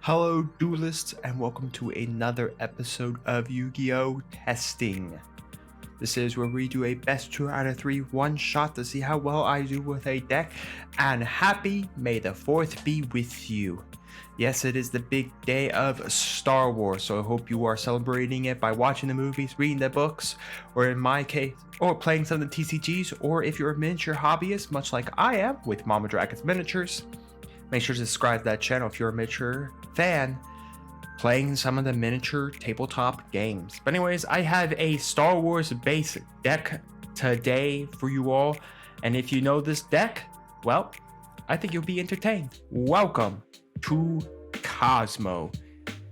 Hello duelists and welcome to another episode of Yu-Gi-Oh! Testing. This is where we do a best 2 out of 3 one shot to see how well I do with a deck, and happy May the 4th be with you. Yes, it is the big day of Star Wars, so I hope you are celebrating it by watching the movies, reading the books, or in my case, or playing some of the TCGs, or if you're a miniature hobbyist, much like I am with Mama Dragon's Miniatures. Make sure to subscribe to that channel if you're a miniature fan playing some of the miniature tabletop games. But anyways, I have a Star Wars base deck today for you all, and if you know this deck, well, I think you'll be entertained. Welcome to Kozmo.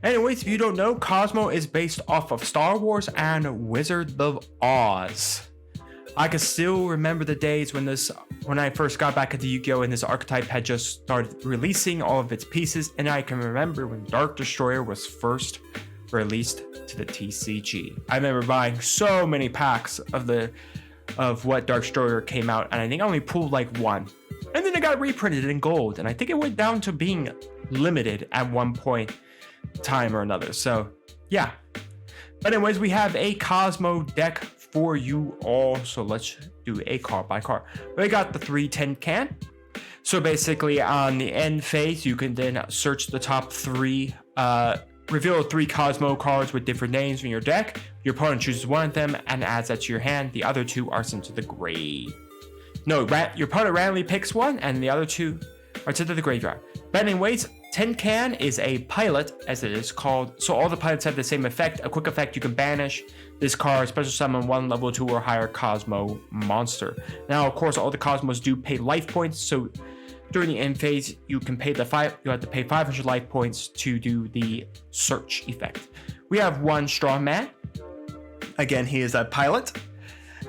Anyways, if you don't know, Kozmo is based off of Star Wars and Wizard of Oz. I can still remember the days when I first got back into Yu-Gi-Oh! And this archetype had just started releasing all of its pieces, and I can remember when Dark Destroyer was first released to the TCG. I remember buying so many packs of what Dark Destroyer came out, and I think I only pulled like one. And then it got reprinted in gold, and I think it went down to being limited at one point time or another. So yeah. But anyways, we have a Kozmo deck for you all, so let's do a card by card. We got the 310 can. So basically on the end phase, you can then search the top 3, reveal 3 Kozmo cards with different names from your deck. Your opponent chooses one of them and adds that to your hand. The other 2 are sent to the grave. No, your opponent randomly picks one and the other 2 are sent to the graveyard. But anyways, 10 can is a pilot, as it is called, so all the pilots have the same effect. A quick effect: you can banish this card, special summon 1 level 2 or higher Kozmo monster. Now, of course, all the Kozmos do pay life points, so during the end phase, you have to pay 500 life points to do the search effect. We have 1 strong man. Again, he is a pilot,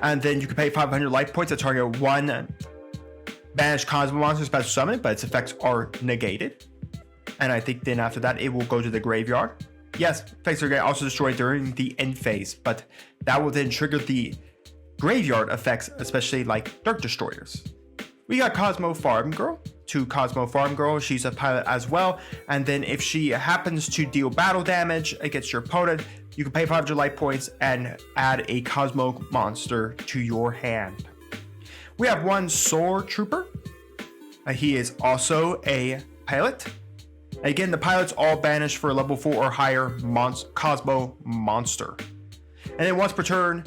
and then you can pay 500 life points to target 1 banished Kozmo monster special summon, but its effects are negated. And I think then after that, it will go to the graveyard. Yes, effects are also destroyed during the end phase, but that will then trigger the graveyard effects, especially like Dark Destroyers. We got Kozmo Farm Girl, 2 Kozmo Farm Girl. She's a pilot as well. And then if she happens to deal battle damage against your opponent, you can pay 500 life points and add a Kozmo monster to your hand. We have 1 Sword Trooper. He is also a pilot. Again, the pilots all banish for a level 4 or higher Kozmo monster. And then once per turn,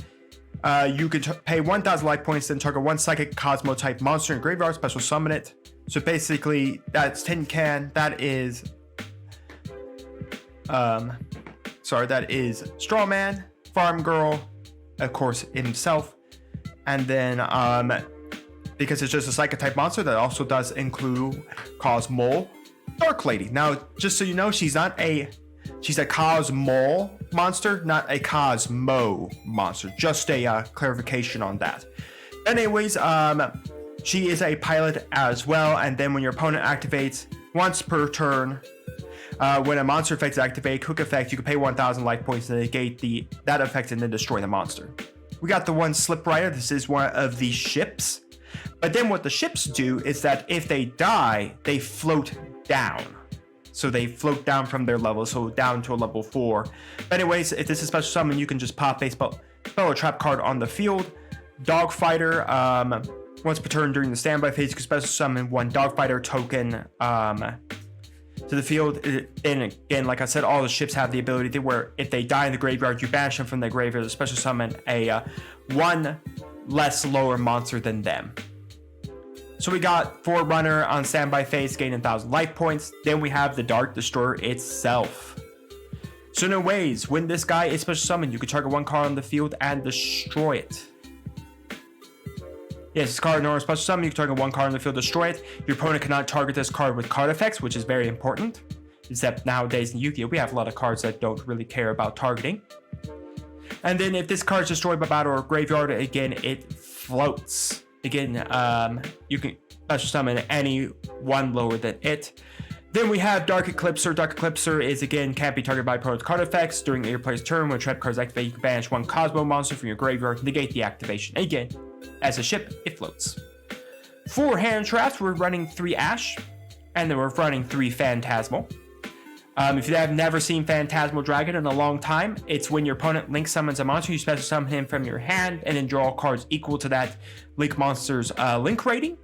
you can pay 1,000 life points, then target 1 psychic Kozmo type monster in graveyard, special summon it. So basically, that's 10 can. That is, that is Strawman, Farm Girl, of course, himself. And then, because it's just a psychic type monster, that also does include Kozmo Dark Lady. Now, just so you know, she's a Kozmo monster, not a Kozmo monster. Just a clarification on that. Anyways, she is a pilot as well, and then when your opponent activates once per turn, when a monster effect is activated, quick effect, you can pay 1,000 life points to negate that effect and then destroy the monster. We got the 1 Slip Rider. This is one of the ships. But then what the ships do is that if they die, they float down. So they float down from their level, so down to a level 4. But anyways, if this is special summon, you can just pop a spell or trap card on the field. Dogfighter, once per turn during the standby phase, you can special summon 1 Dogfighter token to the field. And again, like I said, all the ships have the ability to where if they die in the graveyard, you banish them from the graveyard to special summon a 1 less lower monster than them. So we got Forerunner on standby phase, gain 1,000 life points. Then we have the Dark Destroyer itself. So in ways, when this guy is special summoned, you can target 1 card on the field and destroy it. Yes, this card in order special summon, you can target 1 card on the field, destroy it. Your opponent cannot target this card with card effects, which is very important. Except nowadays in Yu-Gi-Oh! We have a lot of cards that don't really care about targeting. And then if this card is destroyed by battle or graveyard, again, it floats. Again, you can special summon any 1 lower than it. Then we have Dark Eclipser. Dark Eclipser is, again, can't be targeted by opponent's card effects. During your player's turn, when trap cards activate, you can banish 1 Kozmo monster from your graveyard, negate the activation. Again, as a ship, it floats. For hand traps, we're running 3 Ash, and then we're running 3 Phantasmal. If you have never seen Phantasmal Dragon in a long time, it's when your opponent link summons a monster, you special summon him from your hand, and then draw cards equal to that link monster's link rating.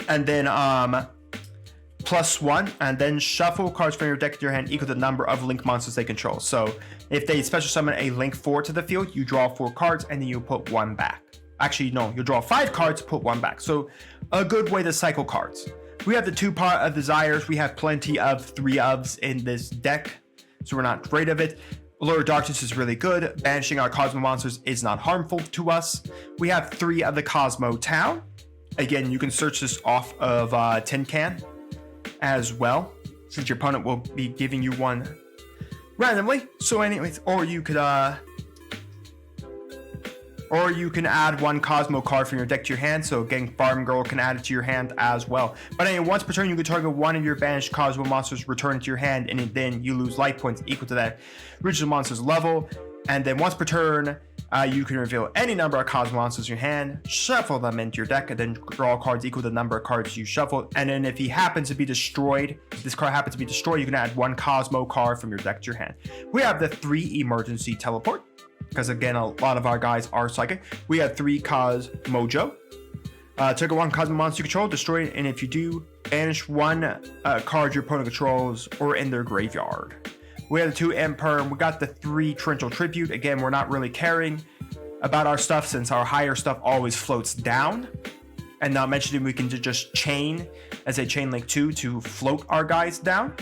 And then +1, and then shuffle cards from your deck to your hand equal to the number of link monsters they control. So if they special summon a link 4 to the field, you draw 4 cards, and then you put 1 back. Actually, no, you draw 5 cards, put 1 back. So a good way to cycle cards. We have the 2 Pot of Desires. We have plenty of 3 ofs in this deck, so we're not afraid of it. Allure of Darkness is really good. Banishing our Kozmo monsters is not harmful to us. We have 3 of the Kozmo Town. Again, you can search this off of Tin Can as well, since your opponent will be giving you one randomly. So anyways, or you can add 1 Kozmo card from your deck to your hand, so again, Farm Girl can add it to your hand as well. But anyway, once per turn, you can target 1 of your banished Kozmo monsters, return it to your hand, and then you lose life points equal to that original monster's level. And then once per turn, you can reveal any number of Kozmo monsters in your hand, shuffle them into your deck, and then draw cards equal to the number of cards you shuffled. And then if he happens to be destroyed, if this card happens to be destroyed, you can add 1 Kozmo card from your deck to your hand. We have the 3 Emergency Teleport, because again, a lot of our guys are psychic. We have 3 Kozmojo. Trigger 1 Kozmo monster you control, destroy it, and if you do, banish 1 card your opponent controls or in their graveyard. We have the 2 Emperor, we got the 3 Torrential Tribute. Again, we're not really caring about our stuff since our higher stuff always floats down. And not mentioning we can just chain as a chain link 2 to float our guys down.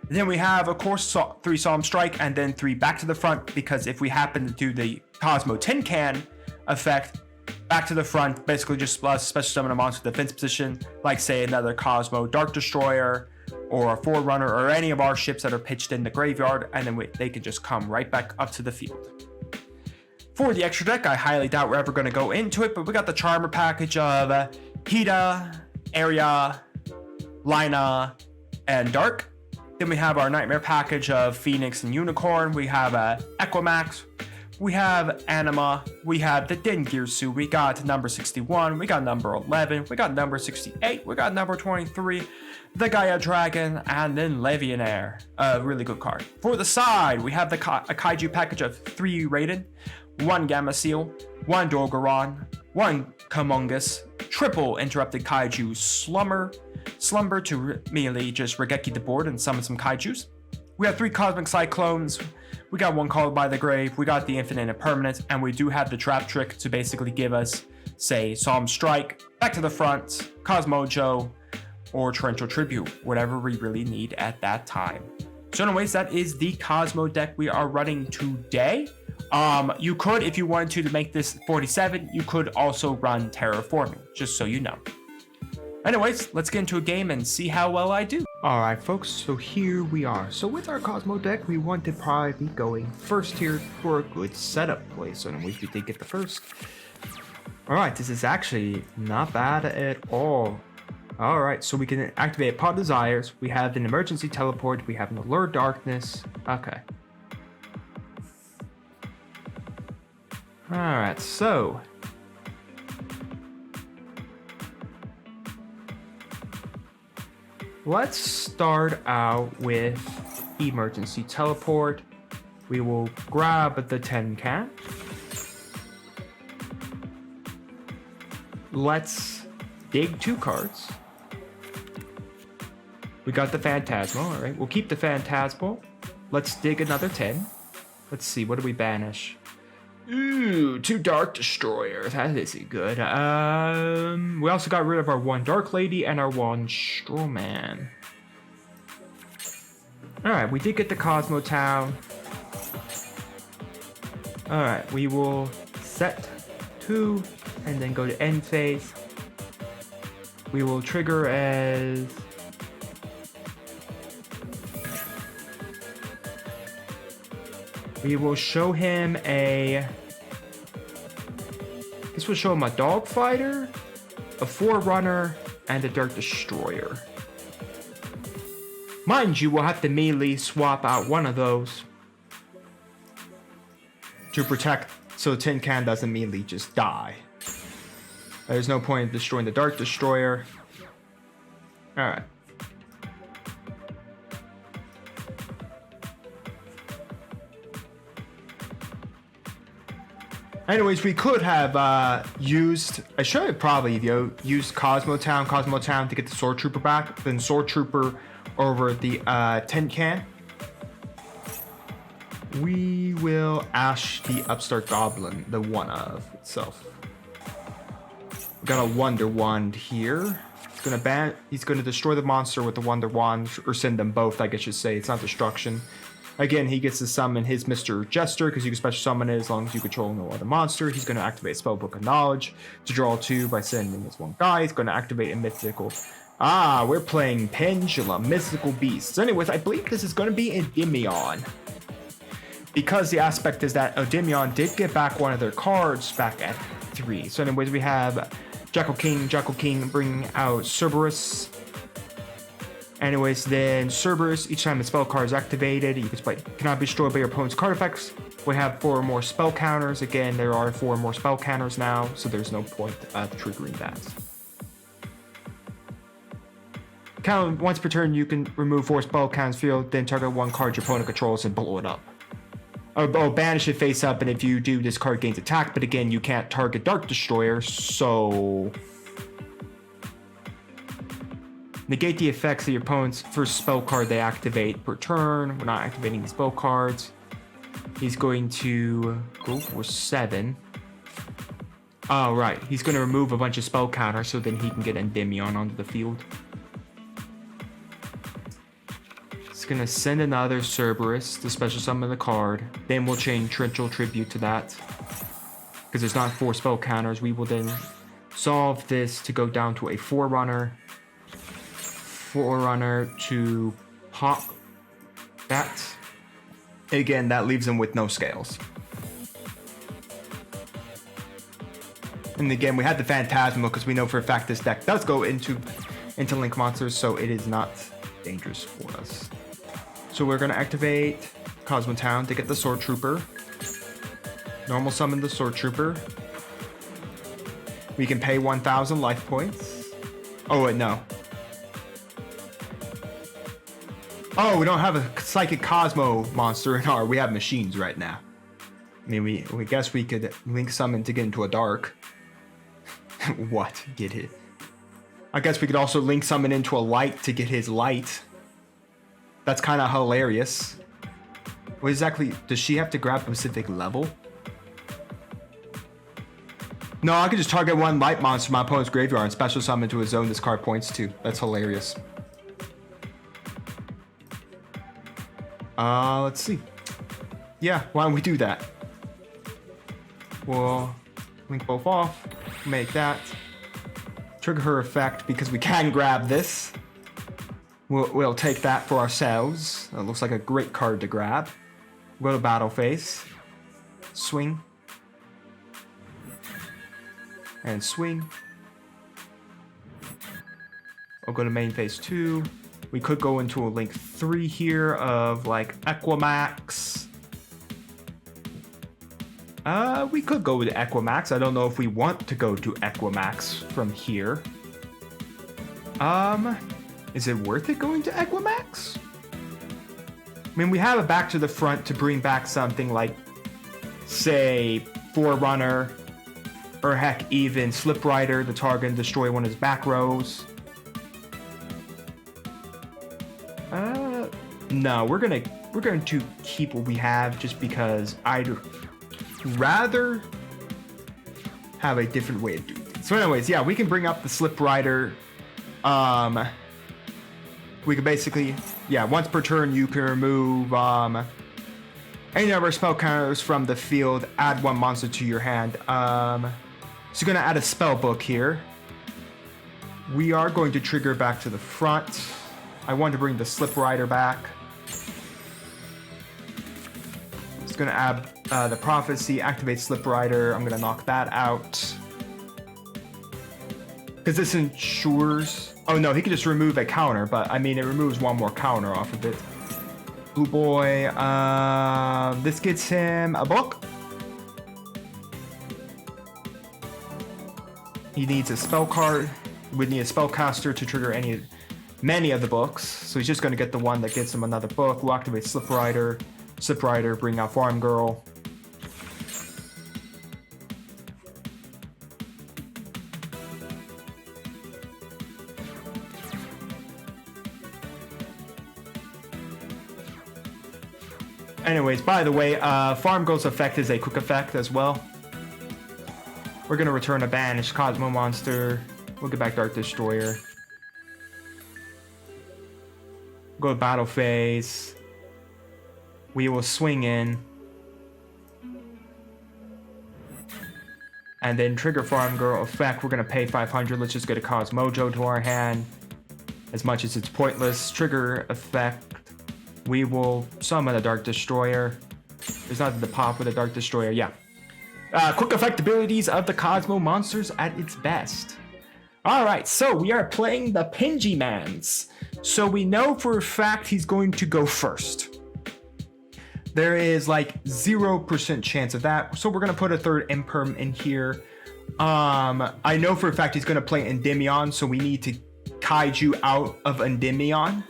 And then we have, of course, 3 Solemn Strike and then 3 Back to the Front, because if we happen to do the Kozmo Tin Can effect, back to the front, basically just special summon a monster defense position, like say another Kozmo Dark Destroyer, or a Forerunner, or any of our ships that are pitched in the graveyard, and then they can just come right back up to the field. For the extra deck, I highly doubt we're ever going to go into it, but we got the Charmer package of Hida, Area, Lina, and Dark. Then we have our Nightmare package of Phoenix and Unicorn. We have Equimax. We have Anima. We have the Dengirsu. We got number 61. We got number 11. We got number 68. We got number 23. The Gaia Dragon, and then Levianair. A really good card. For the side, we have a Kaiju package of 3 Raiden, 1 Gamma Seal, 1 Dorgeron, 1 Kamungus, triple Interrupted Kaiju Slumber to immediately just Regeki the board and summon some Kaijus. We have 3 Cosmic Cyclones. We got 1 Called by the Grave. We got the Infinite Impermanence, and we do have the Trap Trick to basically give us, say, Solemn Strike, Back to the Front, Kozmojo, or Torrential Tribute, whatever we really need at that time. So anyways, that is the Kozmo deck we are running today. You could, if you wanted to make this 47, you could also run Terraforming, just so you know. Anyways, let's get into a game and see how well I do. Alright folks, so here we are. So with our Kozmo deck, we want to probably be going first here for a good setup play. So anyways, we did get the first. Alright, this is actually not bad at all. Alright, so we can activate Pot Desires. We have an Emergency Teleport. We have an Allure of Darkness. Okay. Alright, so let's start out with Emergency Teleport. We will grab the Tin Can. Let's dig 2 cards. We got the Phantasmal, alright. We'll keep the Phantasmal. Let's dig another 10. Let's see, what do we banish? Ooh, 2 Dark Destroyers. That isn't good. We also got rid of our 1 Dark Lady and our 1 Strawman. Alright, we did get the Kozmo Town. Alright, we will set 2 and then go to end phase. We will trigger as we will show him this will show him a Dog Fighter, a Forerunner, and a Dark Destroyer. Mind you, we'll have to melee swap out one of those to protect so Tin Can doesn't immediately just die. There's no point in destroying the Dark Destroyer. Alright. Anyways, we could have used... I should have probably used Kozmo Town to get the Sword Trooper back. Then Sword Trooper over the tin can. We will Ash the Upstart Goblin, the one of itself. We got a Wonder Wand here. He's gonna destroy the monster with the Wonder Wand, or send them both, I guess you should say. It's not destruction. Again, he gets to summon his Mr. Jester, because you can special summon it as long as you control no other monster. He's going to activate Spellbook of Knowledge to draw 2 by sending this one guy. He's going to activate a mythical. We're playing Pendulum, Mystical Beasts. So anyways, I believe this is going to be Endymion. Because the aspect is that Endymion did get back one of their cards back at 3. So anyways, we have Jackal King bringing out Cerberus. Anyways, then Cerberus, each time a spell card is activated, you cannot be destroyed by your opponent's card effects. We have 4 more spell counters. Again, there are 4 more spell counters now, so there's no point of triggering that. Once per turn, you can remove 4 spell counters field, then target 1 card your opponent controls and blow it up. Or banish it face up, and if you do, this card gains attack, but again, you can't target Dark Destroyer, so... Negate the effects of your opponent's first spell card they activate per turn. We're not activating the spell cards. He's going to go for 7. Oh, right. He's going to remove a bunch of spell counters so then he can get Endymion onto the field. He's going to send another Cerberus to special summon the card. Then we'll chain Torrential Tribute to that. Because there's not 4 spell counters. We will then solve this to go down to a Forerunner to pop that. Again, that leaves him with no scales. And again, we had the Phantasmal because we know for a fact this deck does go into Link monsters, so it is not dangerous for us. So we're going to activate Kozmo Town to get the Sword Trooper. Normal summon the Sword Trooper. We can pay 1,000 life points. Oh, wait, no. Oh, we don't have a Psychic Kozmo monster in our... We have machines right now. I mean, we guess we could link summon to get into a dark. What? Get it? I guess we could also link summon into a light to get his light. That's kind of hilarious. What exactly... Does she have to grab a specific level? No, I could just target 1 light monster from my opponent's graveyard and special summon to a zone this card points to. That's hilarious. Let's see. Yeah, why don't we do that? We'll link both off, make that. Trigger her effect because we can grab this. We'll take that for ourselves. It looks like a great card to grab. We'll go to battle phase. Swing. And swing. I'll go to main phase 2. We could go into a link 3 here of like Equimax. We could go with Equimax. I don't know if we want to go to Equimax from here. Is it worth it going to Equimax? I mean, we have a back to the front to bring back something like, say, Forerunner, or heck, even Slip Rider, the target and destroy one of his back rows. No, we're going to keep what we have just because I'd rather have a different way of doing things. So anyways, yeah, we can bring up the Slip Rider. We can basically, yeah, once per turn you can remove any number of spell counters from the field, add 1 monster to your hand. So you're going to add a spell book here. We are going to trigger back to the front. I want to bring the Slip Rider back. It's going to add the Prophecy, activate Slip Rider. I'm going to knock that out. Because this ensures... Oh no, he can just remove a counter, but I mean, it removes 1 more counter off of it. Blue Boy, this gets him a book. He needs a spell card. We need a spellcaster to trigger many of the books. So he's just going to get the one that gets him another book. We'll activate Slip Rider. Slip Rider, bring out Farm Girl. Anyways, by the way, Farm Girl's effect is a quick effect as well. We're gonna return a banished Kozmo monster. We'll get back Dark Destroyer. Go to battle phase. We will swing in. And then trigger Farm Girl effect. We're gonna pay 500. Let's just get a Kozmojo to our hand. As much as it's pointless. Trigger effect. We will summon a Dark Destroyer. There's nothing to pop with a Dark Destroyer. Yeah. Quick effect abilities of the Kozmo monsters at its best. Alright, so we are playing the Pingimans. So we know for a fact he's going to go first. There is like 0% chance of that. So we're going to put a third Imperm in here. I know for a fact he's going to play Endymion, so we need to Kaiju out of Endymion.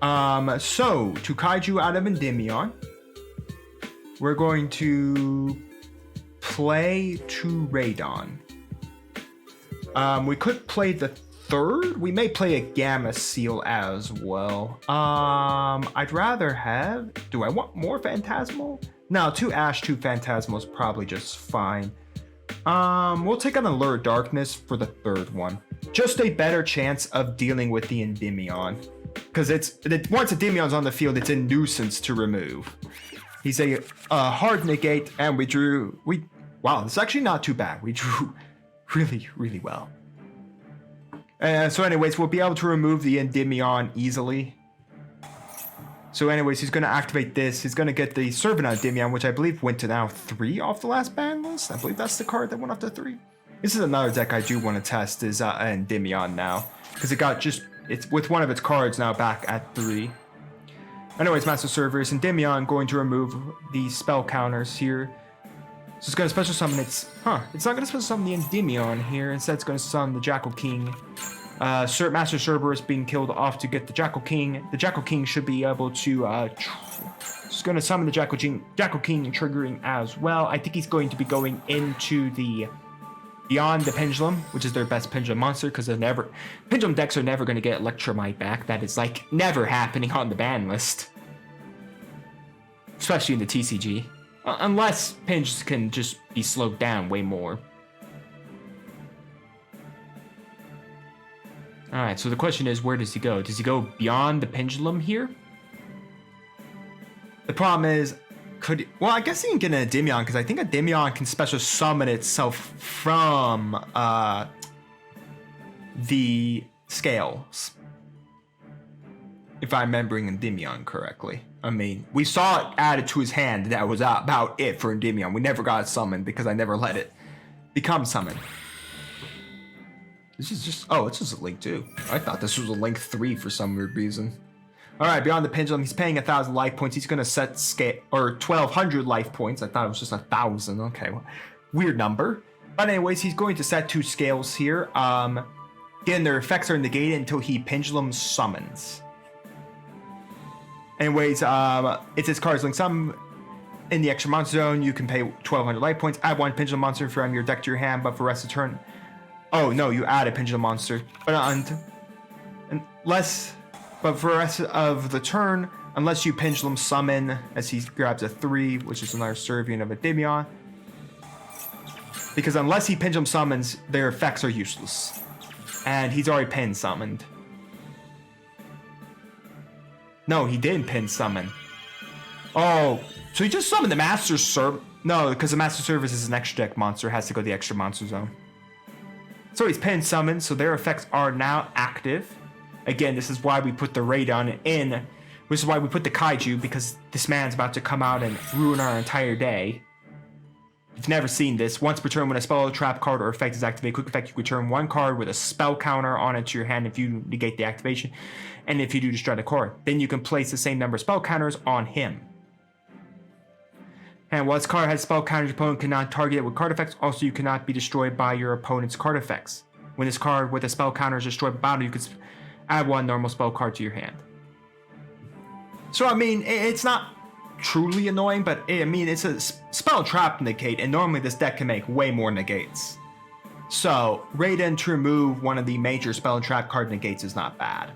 So to Kaiju out of Endymion, we're going to play to Radon. We could play the third. We may play a Gamma Seal as well. I'd rather have... Do I want more Phantasmal? No, 2 Ash, 2 Phantasmal is probably just fine. We'll take on Allure Darkness for the third one. Just a better chance of dealing with the Endymion. Because once Endymion's on the field, it's a nuisance to remove. He's a hard negate, and wow, this is actually not too bad. We drew really, really well. So anyways, we'll be able to remove the Endymion easily. So anyways, he's going to activate this. He's going to get the Servant Endymion, which I believe went to now 3 off the last ban list. I believe that's the card that went off to 3. This is another deck I do want to test, is Endymion now. Because it's with one of its cards now back at 3. Anyways, Master Servers, Endymion going to remove the spell counters here. So it's going to special summon it's not going to special summon the Endymion here. Instead, it's going to summon the Jackal King. Master Cerberus being killed off to get the Jackal King. The Jackal King should be able to... it's going to summon the Jackal King triggering as well. I think he's going to be going into the... Beyond the Pendulum, which is their best Pendulum monster, because Pendulum decks are never going to get Electromite back. That is, like, never happening on the ban list. Especially in the TCG. Unless Pinch can just be slowed down way more. Alright, so the question is, where does he go? Does he go beyond the Pendulum here? The problem is, well, I guess he can get an Endymion, because I think Endymion can special summon itself from the scales. If I'm remembering Endymion correctly. I mean, we saw it added to his hand. That was about it for Endymion. We never got it summoned because I never let it become summoned. This is just... Oh, it's just a Link 2. I thought this was a Link 3 for some weird reason. Alright, Beyond the Pendulum, he's paying 1,000 life points. He's going to set scale, or 1,200 life points. I thought it was just 1,000. Okay, well, weird number. But anyways, he's going to set 2 scales here. Again, their effects are negated until he Pendulum summons. Anyways, it's his card's Link Summon. In the extra monster zone, you can pay 1,200 life points. Add 1 Pendulum monster from your deck to your hand, but for the rest of the turn... Oh, no, you add a Pendulum monster. But for the rest of the turn, unless you Pendulum summon, as he grabs a 3, which is another Servian of Endymion. Because unless he Pendulum summons, their effects are useless. And he's already Pen summoned. No, he didn't Pen summon. Oh, so he just summoned the Master Serv... No, because the Master Service is an extra deck monster, has to go to the extra monster zone. So he's Pen summoned, so their effects are now active. Again, this is why we put the Radon in. This is why we put the Kaiju, because this man's about to come out and ruin our entire day. If you've never seen this, once per turn when a spell, trap card, or effect is activated, quick effect, you return 1 card with a spell counter on it to your hand if you negate the activation, and if you do destroy the card. Then you can place the same number of spell counters on him. And while this card has spell counters, your opponent cannot target it with card effects. Also, you cannot be destroyed by your opponent's card effects. When this card with a spell counter is destroyed by battle, you can add 1 normal spell card to your hand. So, I mean, it's not truly annoying, but I mean, it's a spell trap negate, and normally this deck can make way more negates. So, Raiden to remove one of the major spell trap card negates is not bad.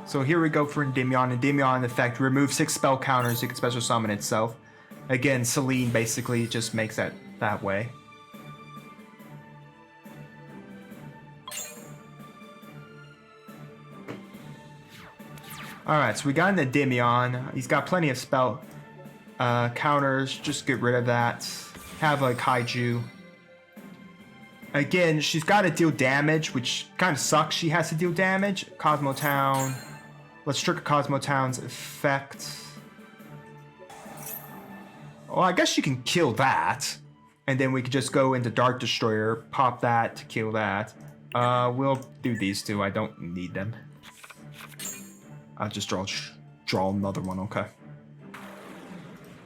So here we go for Endymion. Endymion effect, remove 6 spell counters, it can special summon itself. Again, Celine basically just makes that way. Alright, so we got an Endymion. He's got plenty of spell counters, just get rid of that. Have a kaiju. Again, she's got to deal damage, which kind of sucks. She has to deal damage. Kozmo Town. Let's trigger Kozmo Town's effect. Well, I guess she can kill that. And then we could just go into Dark Destroyer, pop that to kill that. We'll do these two. I don't need them. I'll just draw another one, okay.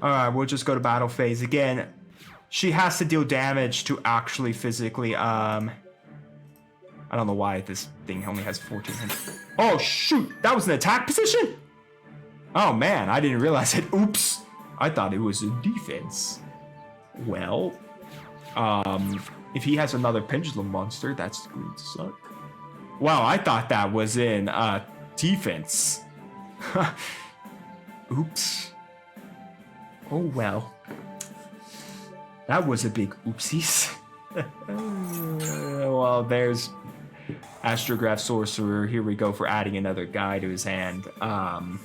Alright, we'll just go to battle phase. Again, she has to deal damage to actually physically, I don't know why this thing only has 1400. Oh, shoot! That was an attack position? Oh, man, I didn't realize it. Oops. I thought it was a defense. Well, if he has another pendulum monster, that's going to suck. Wow, I thought that was in, defense. Oops. Oh, well. That was a big oopsies. Well, there's Astrograph Sorcerer. Here we go for adding another guy to his hand. I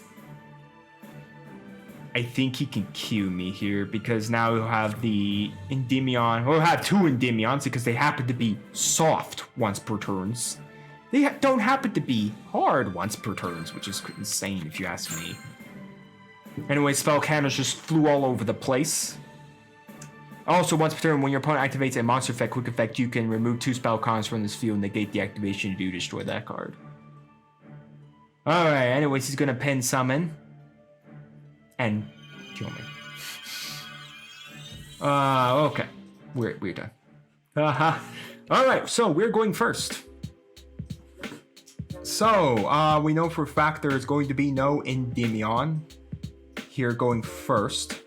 think he can Q me here because now he'll have the Endymion. We'll have 2 Endymions because they happen to be soft once per turns. They don't happen to be hard once per turns, which is insane if you ask me. Anyway, spell counters just flew all over the place. Also, once per turn, when your opponent activates a monster effect, quick effect, you can remove 2 spell counters from this field and negate the activation to destroy that card. Alright, anyways, he's gonna pen summon. And kill me. Okay. We're done. Alright, so we're going first. So, we know for a fact there is going to be no Endymion here going first.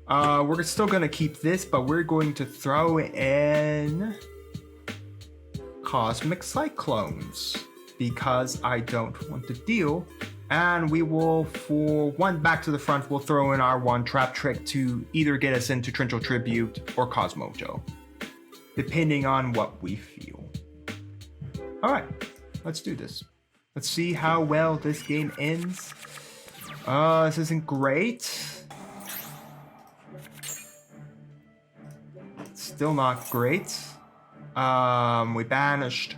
We're still gonna keep this, but we're going to throw in Cosmic Cyclones because I don't want to deal. And we will, for 1 back to the front, we'll throw in our 1 trap trick to either get us into Torrential Tribute or Kozmojo, depending on what we feel. Alright, let's do this. Let's see how well this game ends. This isn't great. Still not great. We banished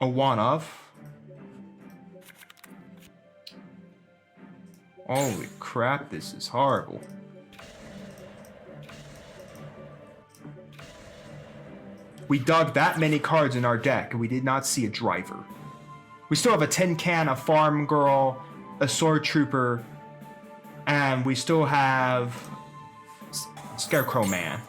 a one of. Holy crap, this is horrible. We dug that many cards in our deck and we did not see a driver. We still have a Tin Can, a Farm Girl, a Sword Trooper, and we still have Scarecrow Man.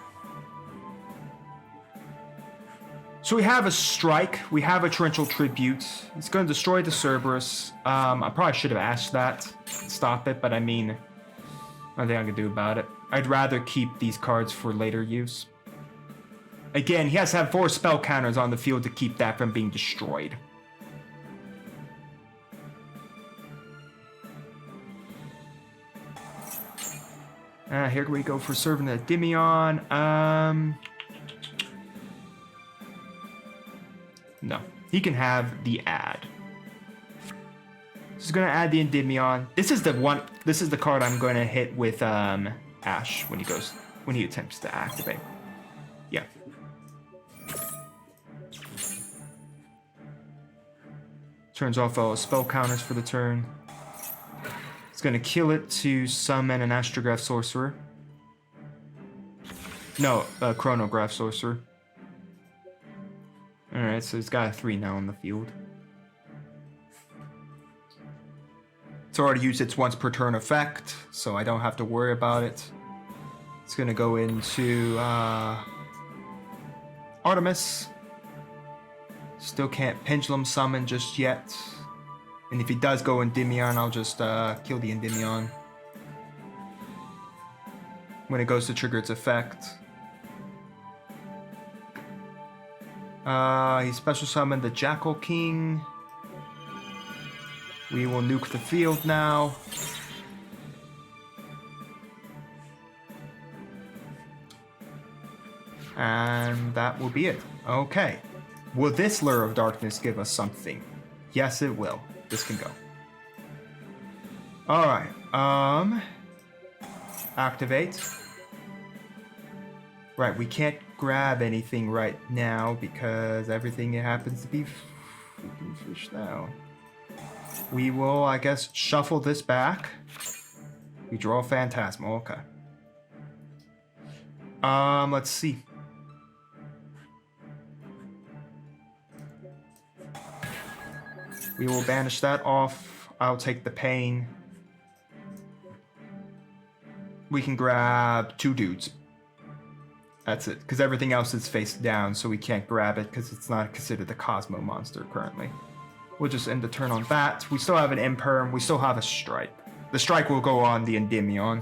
So we have a Strike, we have a Torrential Tribute. It's going to destroy the Cerberus. I probably should have asked that, stop it, but I mean, nothing I can do about it. I'd rather keep these cards for later use. Again, he has to have 4 spell counters on the field to keep that from being destroyed. Here we go for serving the Endymion. No, he can have the add. This is gonna add the Endymion. This is the one. This is the card I'm gonna hit with Ash when he attempts to activate. Yeah. Turns off all spell counters for the turn. It's gonna kill it to summon an Astrograph Sorcerer. No, a Chronograph Sorcerer. Alright, so he's got a 3 now on the field. It's already used its once per turn effect, so I don't have to worry about it. It's gonna go into Artemis. Still can't Pendulum Summon just yet. And if he does go Endymion, I'll just kill the Endymion when it goes to trigger its effect. He special summoned the Jackal King. We will nuke the field now. And that will be it. Okay. Will this Lure of Darkness give us something? Yes, it will. This can go. Alright. Activate. Right, we can't grab anything right now because everything happens to be freaking fished out. We will, I guess, shuffle this back. We draw Phantasmal. Okay. Let's see. We will banish that off. I'll take the pain. We can grab 2 dudes. That's it, because everything else is face down, so we can't grab it because it's not considered a Kozmo monster currently. We'll just end the turn on that. We still have an Imperm. We still have a Strike. The Strike will go on the Endymion.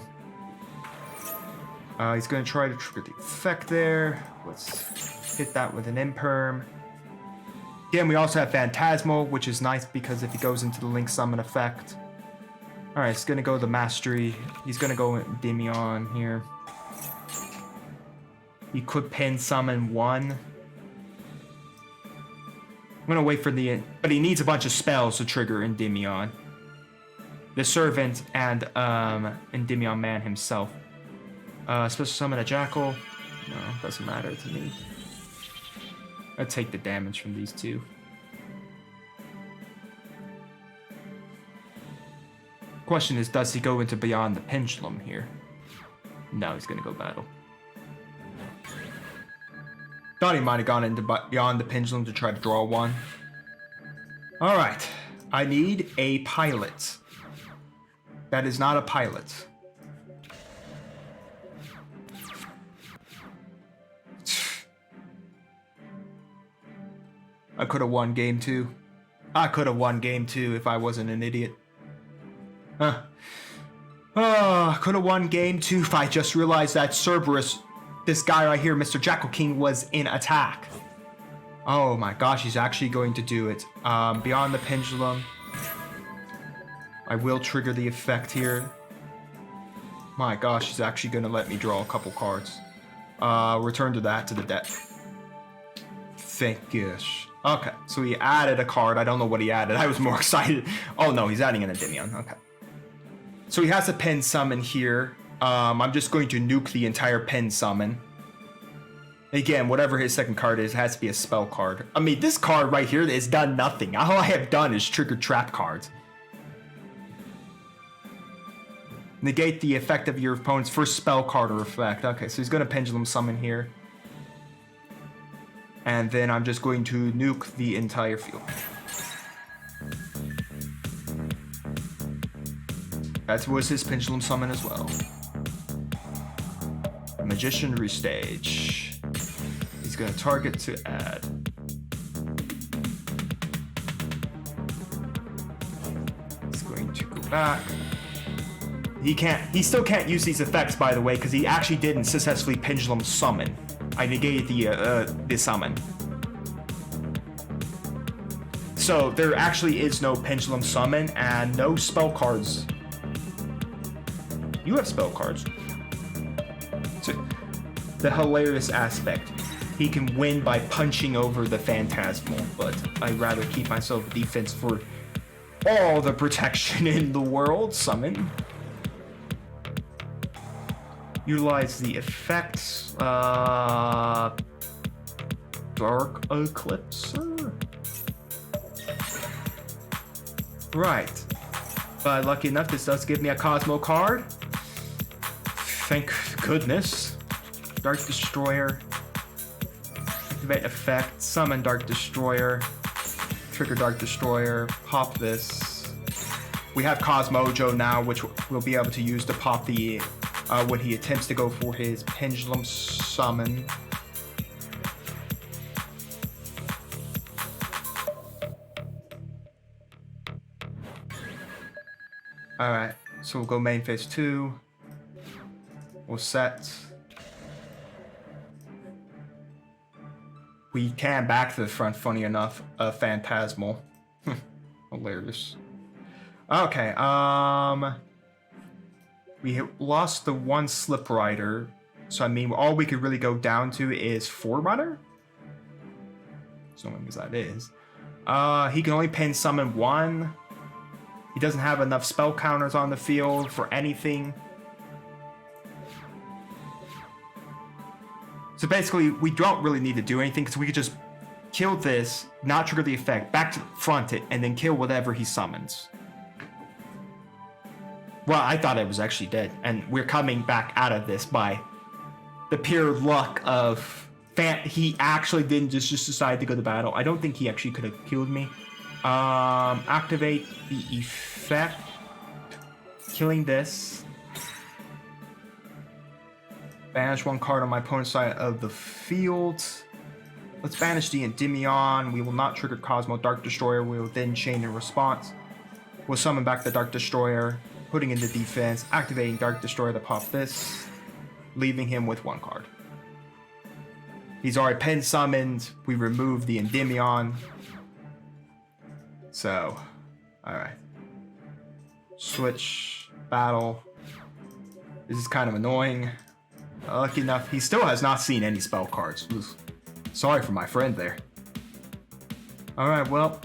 He's going to try to trigger the effect there. Let's hit that with an Imperm. Again, we also have Phantasmal, which is nice because if he goes into the Link Summon effect. Alright, he's going to go the Mastery. He's going to go Endymion here. He could pin summon 1. I'm gonna wait for the... But he needs a bunch of spells to trigger Endymion. The Servant and Endymion Man himself. Special summon a Jackal. No, doesn't matter to me. I'll take the damage from these two. Question is, does he go into Beyond the Pendulum here? No, he's gonna go battle. Thought he might have gone into Beyond the Pendulum to try to draw 1. Alright. I need a pilot. That is not a pilot. I could have won game 2. I could have won game 2 if I wasn't an idiot. Huh. Oh, I could have won game 2 if I just realized that Cerberus... This guy right here, Mr. Jackal King, was in attack. Oh my gosh, he's actually going to do it. Beyond the Pendulum. I will trigger the effect here. My gosh, he's actually going to let me draw a couple cards. Return to that to the deck. Thank gosh. Okay, so he added a card. I don't know what he added. I was more excited. Oh no, he's adding an Endymion. Okay. So he has a pen summon here. I'm just going to nuke the entire pen summon. Again, whatever his second card is, it has to be a spell card. I mean, this card right here has done nothing. All I have done is trigger trap cards. Negate the effect of your opponent's first spell card or effect. Okay, so he's going to Pendulum Summon here. And then I'm just going to nuke the entire field. That was his Pendulum Summon as well. Magician Restage. He's going to target to add. He's going to go back. He still can't use these effects, by the way, because he actually didn't successfully Pendulum Summon. I negated the summon. So there actually is no Pendulum Summon and no spell cards. You have spell cards. So, the hilarious aspect. He can win by punching over the Phantasmal, but I'd rather keep myself defense for all the protection in the world. Summon. Utilize the effects. Dark Eclipser? Right. But lucky enough, this does give me a Kozmo card. Thank goodness. Dark Destroyer. Activate effect. Summon Dark Destroyer. Trigger Dark Destroyer. Pop this. We have Kozmojo now, which we'll be able to use to pop the when he attempts to go for his Pendulum Summon. Alright, so we'll go main phase 2. We'll set. We can back to the front, funny enough, Phantasmal. Hilarious. Okay, we lost the one Slip Rider, so I mean, all we could really go down to is Forerunner? So long as that is. He can only pin summon one. He doesn't have enough spell counters on the field for anything. So basically, we don't really need to do anything because we could just kill this, not trigger the effect, back to front it, and then kill whatever he summons. Well, I thought it was actually dead, and we're coming back out of this by the pure luck of he actually didn't just decide to go to battle. I don't think he actually could have killed me. Activate the effect, killing this. Banish one card on my opponent's side of the field. Let's banish the Endymion. We will not trigger Kozmo Dark Destroyer. We will then chain in response. We'll summon back the Dark Destroyer, putting in the defense, activating Dark Destroyer to pop this, leaving him with one card. He's already pen summoned. We remove the Endymion. So, alright. Switch, battle. This is kind of annoying. Lucky enough, he still has not seen any spell cards. Sorry for my friend there. Alright, well,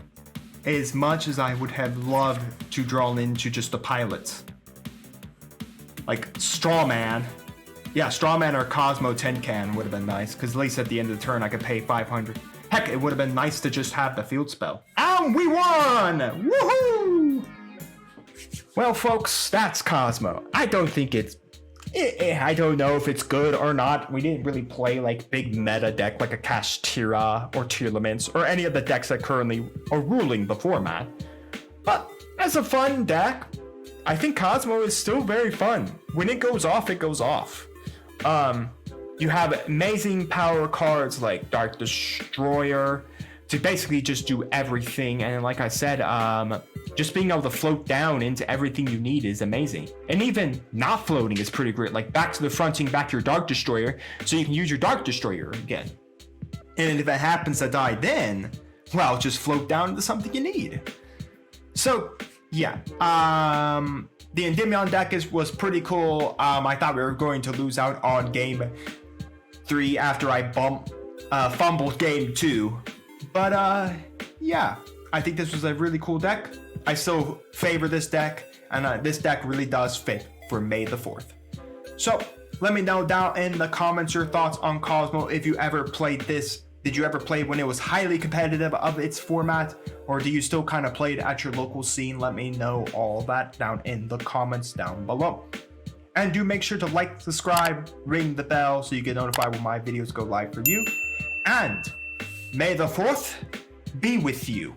as much as I would have loved to draw into just the pilots, like Strawman. Yeah, Strawman or Kozmo Tin Can would have been nice, because at least at the end of the turn I could pay 500. Heck, it would have been nice to just have the field spell. And we won! Woohoo! Well, folks, that's Kozmo. I don't think it's... I don't know if it's good or not. We didn't really play like big meta deck like a Kashtira or Tearlaments or any of the decks that currently are ruling the format. But as a fun deck, I think Kozmo is still very fun. When it goes off, it goes off. You have amazing power cards like Dark Destroyer to basically just do everything. And like I said, just being able to float down into everything you need is amazing. And even not floating is pretty great. Like back to the fronting back to your Dark Destroyer so you can use your Dark Destroyer again. And if it happens to die then, well, just float down into something you need. So yeah, the Endymion deck was pretty cool. I thought we were going to lose out on game 3 after I fumbled game 2. But yeah, I think this was a really cool deck. I still favor this deck, and this deck really does fit for May the 4th. So let me know down in the comments your thoughts on Kozmo. If you ever played this, did you ever play when it was highly competitive of its format, or do you still kind of play it at your local scene? Let me know all that down in the comments down below. And do make sure to like, subscribe, ring the bell so you get notified when my videos go live for you. And May the 4th be with you.